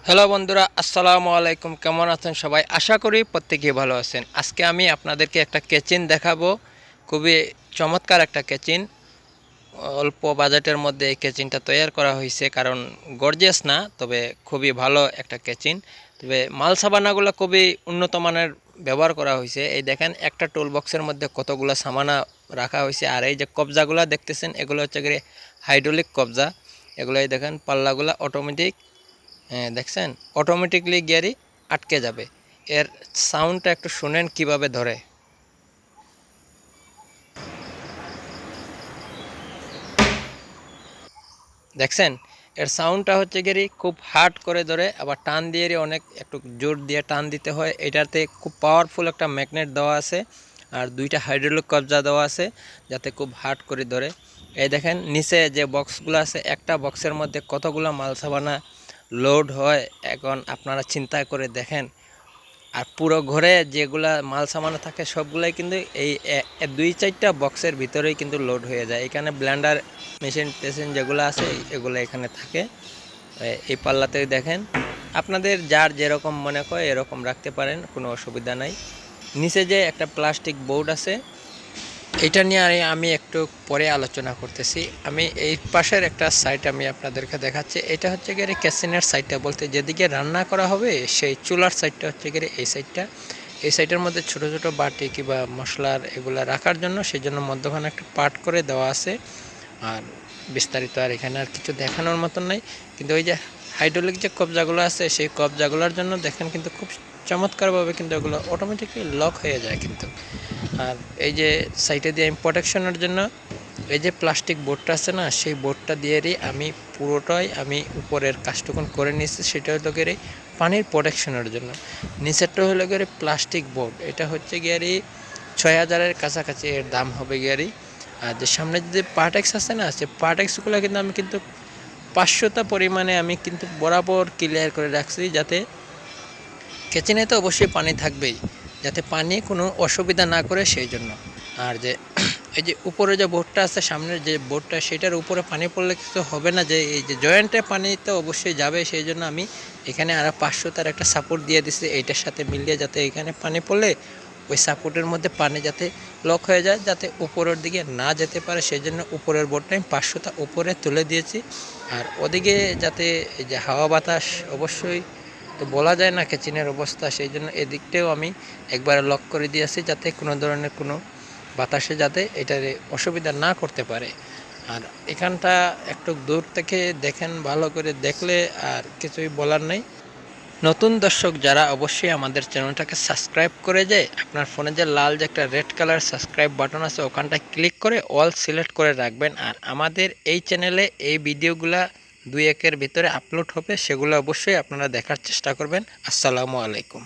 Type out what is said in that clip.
Hello বন্ধুরা, আসসালামু আলাইকুম। কেমন আছেন সবাই? আশা করি প্রত্যেকেই ভালো আছেন। আজকে আমি আপনাদেরকে একটা কেচিন দেখাবো। খুবই চমৎকার একটা কেচিন। অল্প বাজেটের মধ্যে এই কেচিনটা তৈরি করা হয়েছে, কারণ গর্জিয়াস না, তবে খুবই ভালো একটা কেচিন। তবে মাল সাবানাগুলো খুবই উন্নত মানের ব্যবহার করা হয়েছে। এই দেখেন, একটা টুল বক্সের মধ্যে কতগুলো সামানা রাখা হয়েছে। আর এই যে কবজাগুলো দেখতেছেন, এগুলো হচ্ছে গিয়ে হাইড্রোলিক কবজা। এগুলোই দেখেন, পাল্লাগুলো অটোমেটিক। হ্যাঁ, দেখছেন, অটোমেটিকলি গিয়ারই আটকে যাবে। এর সাউন্ডটা একটু শুনেন কিভাবে ধরে। দেখছেন, এর সাউন্ডটা হচ্ছে গিয়ে খুব হার্ড করে ধরে, আবার টান দিয়ে অনেক একটু জোর দিয়ে টান দিতে হয়। এটাতে খুব পাওয়ারফুল একটা ম্যাগনেট দেওয়া আছে, আর দুইটা হাইড্রোলিক কবজা দেওয়া আছে, যাতে খুব হার্ড করে ধরে। এই দেখেন, নিচে যে বক্সগুলো আছে, একটা বক্সের মধ্যে কতগুলো মাল সাবানা লোড হয়, এখন আপনারা চিন্তা করে দেখেন। আর পুরো ঘরে যেগুলা মাল সামানো থাকে সবগুলাই কিন্তু এই দুই চারটা বক্সের ভিতরেই কিন্তু লোড হয়ে যায়। এখানে ব্লেন্ডার মেশিন টেশিন যেগুলো আছে এগুলো এখানে থাকে। এই পাল্লাতে দেখেন, আপনাদের যার যেরকম মনে করে এরকম রাখতে পারেন, কোনো অসুবিধা নাই। নিচে যে একটা প্লাস্টিক বোর্ড আছে, এটা নিয়ে আমি একটু পরে আলোচনা করতেছি। আমি এই পাশের একটা সাইট আমি আপনাদেরকে দেখাচ্ছি। এটা হচ্ছে গিয়ে ক্যাসিনের সাইডটা, বলতে যেদিকে রান্না করা হবে সেই চুলার সাইডটা হচ্ছে গিয়ে এই সাইডটা। এই সাইডের মধ্যে ছোট ছোট বাটি কিংবা মশলার এগুলা রাখার জন্য, সেই জন্য মধ্যখানে একটা পার্ট করে দেওয়া আছে। আর বিস্তারিত আর এখানে আর কিছু দেখানোর মতন নাই। কিন্তু ওই যে হাইড্রোলিক যে কবজাগুলো আছে, সেই কবজাগুলোর জন্য দেখেন কিন্তু খুব চমৎকারভাবে কিন্তু এগুলো অটোমেটিকলি লক হয়ে যায় কিন্তু। আর এই যে সাইডে দিয়ে আমি প্রোটেকশনের জন্য এই যে প্লাস্টিক বোর্ডটা আছে না, সেই বোর্ডটা দিয়েই আমি পুরোটাই আমি উপরের কাজটুকুন করে নিয়েছি। সেটা হলো গিয়ে পানির প্রোটেকশনের জন্য। নিচেরটা হলো গিয়ে প্লাস্টিক বোর্ড। এটা হচ্ছে গিয়ে ৬,০০০-এর কাছাকাছি এর দাম হবে গিয়ে। আর যে সামনে যে পার্টেক্স আছে না, সে পার্টেক্সগুলো কিন্তু আমি কিন্তু ৫০০টা পরিমাণে আমি কিন্তু বরাবর ক্লিয়ার করে রাখছি, যাতে কিচেনে তো অবশ্যই পানি থাকবেই, যাতে পানি কোনো অসুবিধা না করে সেই জন্য। আর যে এই যে উপরে যে বোর্ডটা আছে, সামনের যে বোর্ডটা, সেটার উপরে পানি পড়লে কিছু হবে না, যে এই যে জয়েন্টে পানি তো অবশ্যই যাবে। সেই জন্য আমি এখানে আরও ৫০০টার একটা সাপোর্ট দিয়ে দিচ্ছি এইটার সাথে মিলিয়ে, যাতে এখানে পানি পড়লে ওই সাপোর্টের মধ্যে পানি যাতে লক হয়ে যায়, যাতে উপরের দিকে না যেতে পারে। সেই জন্য উপরের বোর্ডটা আমি ৫০০টা উপরে তুলে দিয়েছি। আর ওদিকে যাতে এই যে হাওয়া বাতাস, অবশ্যই তো বলা যায় না কিচেনের অবস্থা, সেই জন্য এদিকটাও আমি একবার লক করে দিয়েছি, যাতে কোনো ধরনের কোনো বাতাসে যাতে এটার অসুবিধা না করতে পারে। আর এখানটা একটু দূর থেকে দেখেন, ভালো করে দেখলে আর কিছুই বলার নেই। নতুন দর্শক যারা, অবশ্যই আমাদের চ্যানেলটাকে সাবস্ক্রাইব করে যায়, আপনার ফোনে যে লাল যে একটা রেড কালার সাবস্ক্রাইব বাটন আছে, ওখানটায় ক্লিক করে অল সিলেক্ট করে রাখবেন। আর আমাদের এই চ্যানেলে এই ভিডিওগুলা ২-১-এর ভিতরে আপলোড হবে, সেগুলো অবশ্যই আপনারা দেখার চেষ্টা করবেন। আসসালামু আলাইকুম।